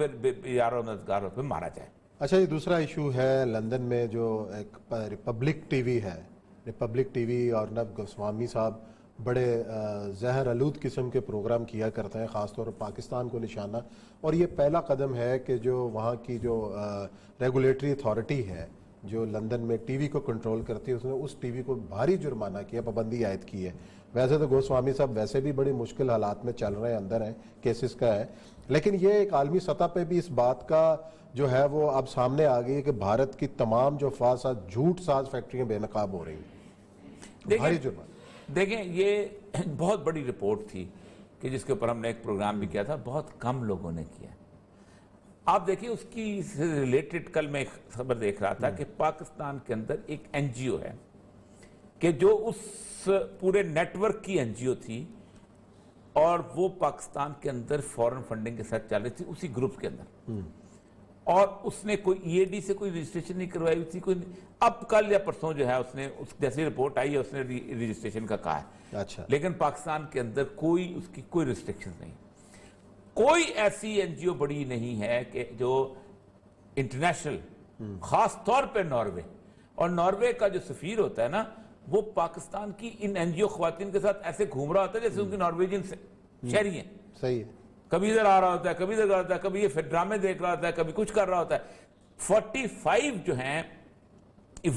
یار و مددگار پہ مارا جائے. اچھا، یہ دوسرا ایشو ہے لندن میں جو ایک ریپبلک ٹی وی ہے، ریپبلک ٹی وی، اور ارنب گوسوامی صاحب بڑے زہر آلود قسم کے پروگرام کیا کرتے ہیں، خاص طور پر پاکستان کو نشانہ. اور یہ پہلا قدم ہے کہ جو وہاں کی جو ریگولیٹری اتھارٹی ہے جو لندن میں ٹی وی کو کنٹرول کرتی ہے، اس نے اس ٹی وی کو بھاری جرمانہ کیا، پابندی عائد کی ہے. ویسے تو گوسوامی صاحب ویسے بھی بڑی مشکل حالات میں چل رہے ہیں، اندر ہیں، کیسز کا ہے، لیکن یہ ایک عالمی سطح پہ بھی اس بات کا جو ہے وہ اب سامنے آ گئی ہے کہ بھارت کی تمام جو جھوٹ ساز فیکٹریاں بے نقاب ہو رہی ہیں. بھاری جرمانہ. دیکھیں یہ بہت بڑی رپورٹ تھی کہ جس کے اوپر ہم نے ایک پروگرام بھی کیا تھا، بہت کم لوگوں نے کیا. آپ دیکھیں اس کی ریلیٹڈ، کل میں ایک خبر دیکھ رہا تھا کہ پاکستان کے اندر ایک این جی او ہے کہ جو اس پورے نیٹ ورک کی این جی او تھی، اور وہ پاکستان کے اندر فورن فنڈنگ کے ساتھ چل رہی تھی اسی گروپ کے اندر، اور اس نے کوئی ای اے ڈی سے کوئی رجسٹریشن نہیں کروائی ہوئی تھی. اب کل یا پرسوں جو ہے اس نے جیسی رپورٹ آئی ہے اس نے رجسٹریشن کا کہا ہے. اچھا. لیکن پاکستان کے اندر کوئی اس کی کوئی ریسٹرکشن نہیں. کوئی ایسی این جی او بڑی نہیں ہے کہ جو انٹرنیشنل، خاص طور پہ ناروے، اور ناروے کا جو سفیر ہوتا ہے نا وہ پاکستان کی ان این جی او خواتین کے ساتھ ایسے گھوم رہا ہوتا ہے جیسے ان کی نارویجن شہری ہیں. صحیح ہے. کبھی ادھر آ رہا ہوتا ہے، کبھی ادھر آ رہا ہوتا ہے، کبھی یہ پھر ڈرامے دیکھ رہا ہوتا ہے، کبھی کچھ کر رہا ہوتا ہے. 45 جو ہیں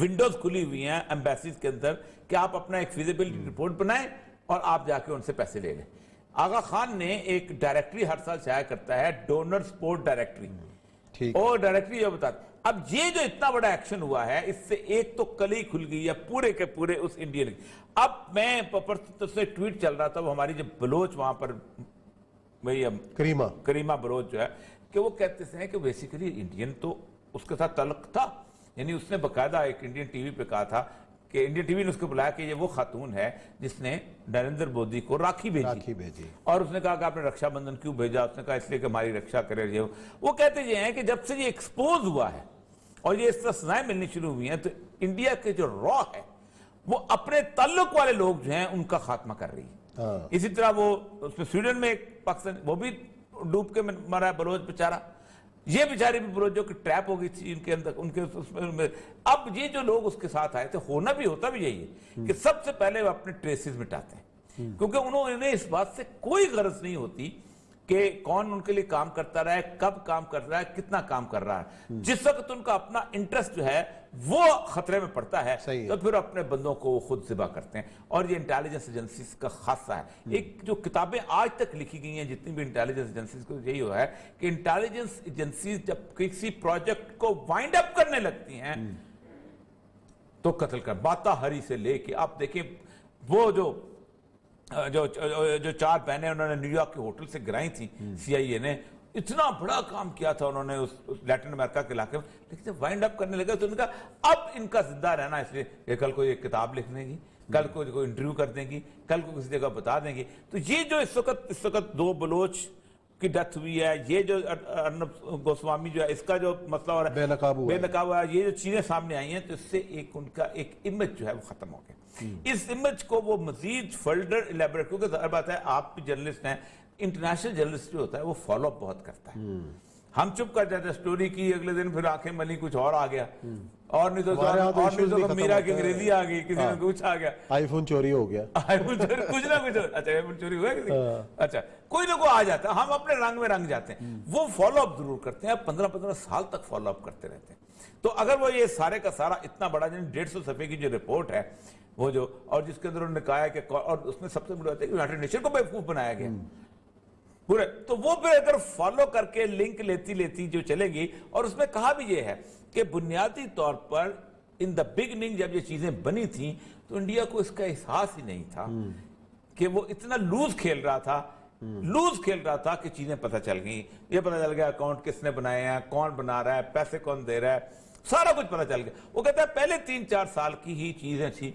ونڈوز کھلی ہوئی ہیں ایمبیسیز کے اندر کہ آپ اپنا ایک فیزیبلٹی رپورٹ بنائیں اور آپ جا کے ان سے پیسے لے لیں. آغا خان نے ایک ڈائریکٹری ہر سال شائع کرتا ہے، ڈونر سپورٹ ڈائریکٹری، اور ڈائریکٹری یہ بتاتا. اب یہ جو اتنا بڑا ایکشن ہوا ہے اس سے ایک تو کلی کھل گئی ہے پورے کے پورے اس انڈین. اب میں سے ٹویٹ چل رہا تھا، وہ ہماری جو بلوچ وہاں پر کریمہ بلوچ جو ہے، کہ وہ کہتے ہیں کہ بیسیکلی انڈین تو اس کے ساتھ تعلق تھا، یعنی اس نے باقاعدہ ایک انڈین ٹی وی پہ کہا تھا کہ انڈیا ٹی وی نے اس کو بلایا کہ یہ وہ خاتون ہے جس نے نریندر مودی کو راکھی بھیجی اور اس نے کہا کہ آپ نے رکشا بندھن کیوں بھیجا؟ اس نے کہا اس لیے کہ ہماری رکشا کرے. وہ کہتے یہ ہیں کہ جب سے یہ ایکسپوز ہوا ہے اور یہ اس طرح سزائیں ملنی شروع ہوئی ہیں تو انڈیا کے جو را ہے وہ اپنے تعلق والے لوگ جو ہیں ان کا خاتمہ کر رہی ہے. اسی طرح وہ اس میں سویڈن میں ایک پاکستان وہ بھی ڈوب کے مرا ہے، بلوچ بیچارہ. یہ بیچاری بھی بلوچ جو کہ ٹریپ ہو گئی تھی ان کے اندر ان کے اس میں. اب یہ جو لوگ اس کے ساتھ آئے تھے ہوتا بھی یہی ہے کہ سب سے پہلے وہ اپنے ٹریسز مٹاتے ہیں، کیونکہ انہیں اس بات سے کوئی غرض نہیں ہوتی کہ کون ان کے لیے کام کرتا رہا ہے، کب کام کر رہا ہے، کتنا کام کر رہا ہے. جس وقت ان کا اپنا انٹرسٹ جو ہے وہ خطرے میں پڑتا ہے تو پھر اپنے بندوں کو خود ذبح کرتے ہیں. اور یہ انٹیلیجنس ایجنسیز کا خاصہ ہے. ایک جو کتابیں آج تک لکھی گئی ہیں جتنی بھی انٹیلیجنس ایجنسیز کو، یہی ہوا ہے کہ انٹیلیجنس ایجنسیز جب کسی پروجیکٹ کو وائنڈ اپ کرنے لگتی ہیں تو قتل کر. باتا ہری سے لے کے آپ دیکھیں وہ جو 4 بہنیں انہوں نے نیو یارک کے ہوٹل سے گرائی تھی CIA نے، اتنا بڑا کام کیا تھا انہوں نے اس لیٹن امریکہ کے علاقے میں. لیکن جب وائنڈ اپ کرنے لگا تو انہوں نے کہا اب ان کا زندہ رہنا اس لیے کہ کل کو ایک کتاب لکھ دیں گی، کل کو انٹرویو کر دیں گی، کل کو کسی جگہ بتا دیں گی. تو یہ جو اس وقت 2 بلوچ کی ڈیتھ ہوئی ہے، یہ جو ارنب گوسوامی جو ہے اس کا جو مسئلہ ہو رہا ہے بے نقاب ہوا ہے، یہ جو چیزیں سامنے آئی ہیں تو اس سے ان کا ایک امیج جو ہے وہ ختم ہو گیا. اس امیج کو وہ مزید فلڈر الیبریٹ، کیونکہ ظاہر بات ہے آپ بھی جرنلسٹ ہیں، انٹرنیشنل جرنلسٹ جو ہوتا ہے وہ فالو اپ بہت کرتا ہے. ہم چپ کر جاتے ہیں، سٹوری کی، اگلے دن پھر آنکھیں ملی کچھ اور آ گیا، اور نہیں تو میرا کی انگریزی آ گئی، کسی نے کچھ آ گیا، آئی فون چوری ہو گیا، کچھ نہ کچھ. اچھا آئی فون چوری ہوا کسی، اچھا کوئی نہ کوئی آ جاتا ہے. ہم اپنے رنگ میں رنگ جاتے ہیں. وہ فالو اپ ضرور کرتے ہیں، 15 سال تک فالو اپ کرتے رہتے ہیں. تو اگر وہ یہ سارے کا سارا اتنا بڑا 150 صفحے کی جو رپورٹ ہے وہ جو، اور جس کے اندر انہوں نے کہا کہ، اور اس میں سب سے بڑی بات ہے کہ یونائیٹڈ نیشن کو بیوقوف بنایا گیا پورے. تو وہ پھر اگر فالو کر کے لنک لیتی جو چلے گی. اور اس میں کہا بھی یہ ہے کہ بنیادی طور پر ان دا بگننگ جب یہ چیزیں بنی تھیں تو انڈیا کو اس کا احساس ہی نہیں تھا کہ وہ اتنا لوز کھیل رہا تھا کہ چیزیں پتہ چل گئیں. یہ پتہ چل گیا اکاؤنٹ کس نے بنائے ہیں، کون بنا رہا ہے، پیسے کون دے رہا ہے، سارا کچھ پتہ چل گیا. وہ کہتا ہے پہلے 3-4 سال کی ہی چیزیں تھیں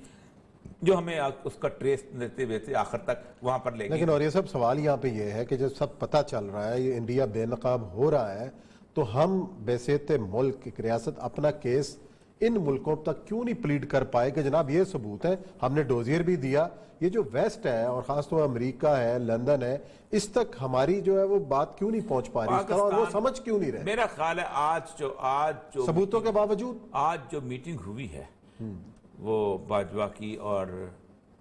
جو ہمیں اس کا ٹریس دیتے ہوئے تھے آخر تک وہاں پر لے گئے. لیکن اور یہ سب سوال یہاں پہ یہ ہے کہ جب سب پتہ چل رہا ہے، یہ انڈیا بے نقاب ہو رہا ہے، تو ہم بیسیت ملک ایک ریاست اپنا کیس ان ملکوں تک کیوں نہیں پلیڈ کر پائے کہ جناب یہ ثبوت ہے، ہم نے ڈوزیر بھی دیا. یہ جو ویسٹ ہے اور خاص طور امریکہ ہے، لندن ہے، اس تک ہماری جو ہے وہ بات کیوں نہیں پہنچ پا رہی اس طرح، اور وہ سمجھ کیوں نہیں رہے؟ میرا خیال ہے آج جو ثبوتوں کے باوجود آج جو میٹنگ ہوئی ہے وہ باجوہ کی اور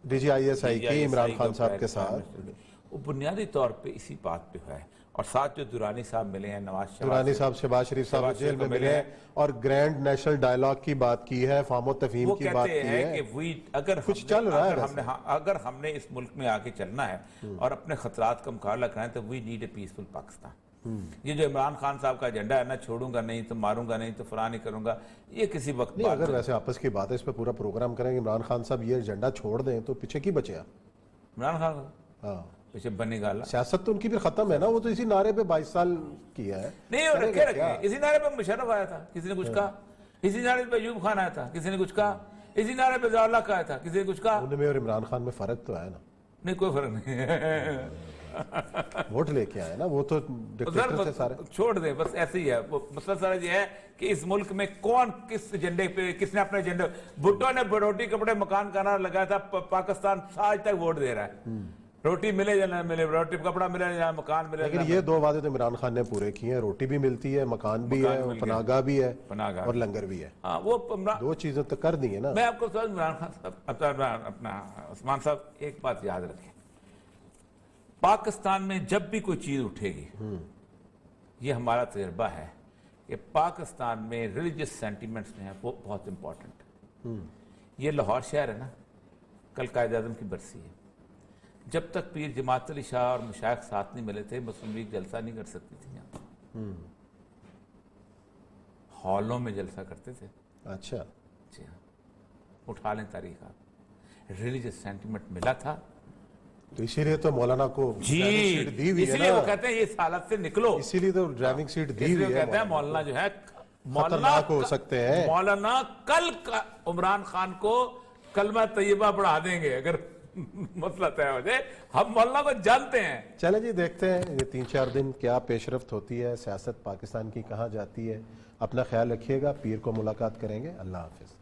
DGISI کی عمران خان صاحب کے ساتھ، وہ بنیادی طور پہ اسی بات پہ ہے. اور ساتھ جو درانی صاحب ملے ہیں، نواز درانی صاحب، شہباز شریف صاحب جیل میں ملے ہیں اور گرینڈ نیشنل ڈائیلاگ کی بات کی ہے، فہم و تفہیم کی بات کی ہے. کچھ چل رہا ہے. اگر ہم نے اس ملک میں آگے چلنا ہے اور اپنے خطرات کا مقابلہ کرنا ہے تو we need a peaceful Pakistan. یہ جو عمران خان صاحب کا ایجنڈا ہے نا، چھوڑوں گا نہیں تو ماروں گا نہیں تو فلاں نہیں کروں گا، یہ کسی وقت نہیں. اگر ویسے آپس کی بات ہے، اس پہ پورا پروگرام کریں گے. عمران خان صاحب یہ ایجنڈا چھوڑ دیں تو پیچھے کی بچے؟ عمران خان ہاں پیچھے بننے گالا سیاست تو ان کی بھی ختم ہے نا. وہ تو اسی نعرے پہ 22 سال کیا ہے. نہیں رکھے اسی نعرے پہ مشرف آیا تھا، کسی نے کچھ کہا. اسی نعرے پہ ایوب خان آیا تھا، کسی نے کچھ کہا. اسی نعرے پہ ضیاء اللہ کا آیا تھا، کسی نے کچھ کہا. ان میں اور عمران خان میں فرق تو ہے نا؟ نہیں کوئی فرق نہیں. ووٹ لے کے آئے نا وہ تو ڈکٹیٹر سے سارے. چھوڑ دیں بس ایسے ہی ہے. مسئلہ سارا یہ ہے کہ اس ملک میں کون کس ایجنڈے پہ، کس نے اپنے ایجنڈے. بھٹو نے روٹی کپڑے مکان کا نعرہ لگایا تھا، پاکستان آج تک ووٹ دے رہا ہے. روٹی ملے یا نہ ملے، روٹی کپڑا ملے یا مکان ملے. لیکن یہ 2 وعدے تو عمران خان نے پورے کیے ہیں. روٹی بھی ملتی ہے، مکان بھی ہے، پناہگاہ بھی ہے اور لنگر بھی ہے. وہ 2 چیزیں تو کر دی ہیں نا. میں آپ کو عمران خان صاحب، اپنا عثمان صاحب، ایک بات یاد رکھیں، پاکستان میں جب بھی کوئی چیز اٹھے گی، یہ ہمارا تجربہ ہے کہ پاکستان میں ریلیجس سینٹیمنٹس جو ہیں وہ بہت امپورٹنٹ. یہ لاہور شہر ہے نا، کل قائد اعظم کی برسی ہے. جب تک پیر جماعت علی شاہ اور مشائخ ساتھ نہیں ملے تھے، مسلم لیگ جلسہ نہیں کر سکتی تھی. یہاں ہالوں میں جلسہ کرتے تھے. اچھا جی ہاں، اٹھا لیں تاریخ آپ. ریلیجس سینٹیمنٹ ملا تھا تو اسی لیے تو مولانا کو سیٹ دی ہوئی ہے. اسی لیے وہ کہتے ہیں یہ اس حالت سے نکلو، اسی لیے تو ڈرائیونگ سیٹ دی ہوئی ہے. کہتے ہیں مولانا جو ہے خطرناک ہو سکتے ہیں. مولانا کل عمران خان کو کلمہ طیبہ پڑھا دیں گے اگر مسئلہ طے ہو جائے. ہم مولانا کو جانتے ہیں. چلیں جی دیکھتے ہیں یہ 3-4 دن کیا پیش رفت ہوتی ہے, سیاست پاکستان کی کہاں جاتی ہے. اپنا خیال رکھیے گا, پیر کو ملاقات کریں گے. اللہ حافظ.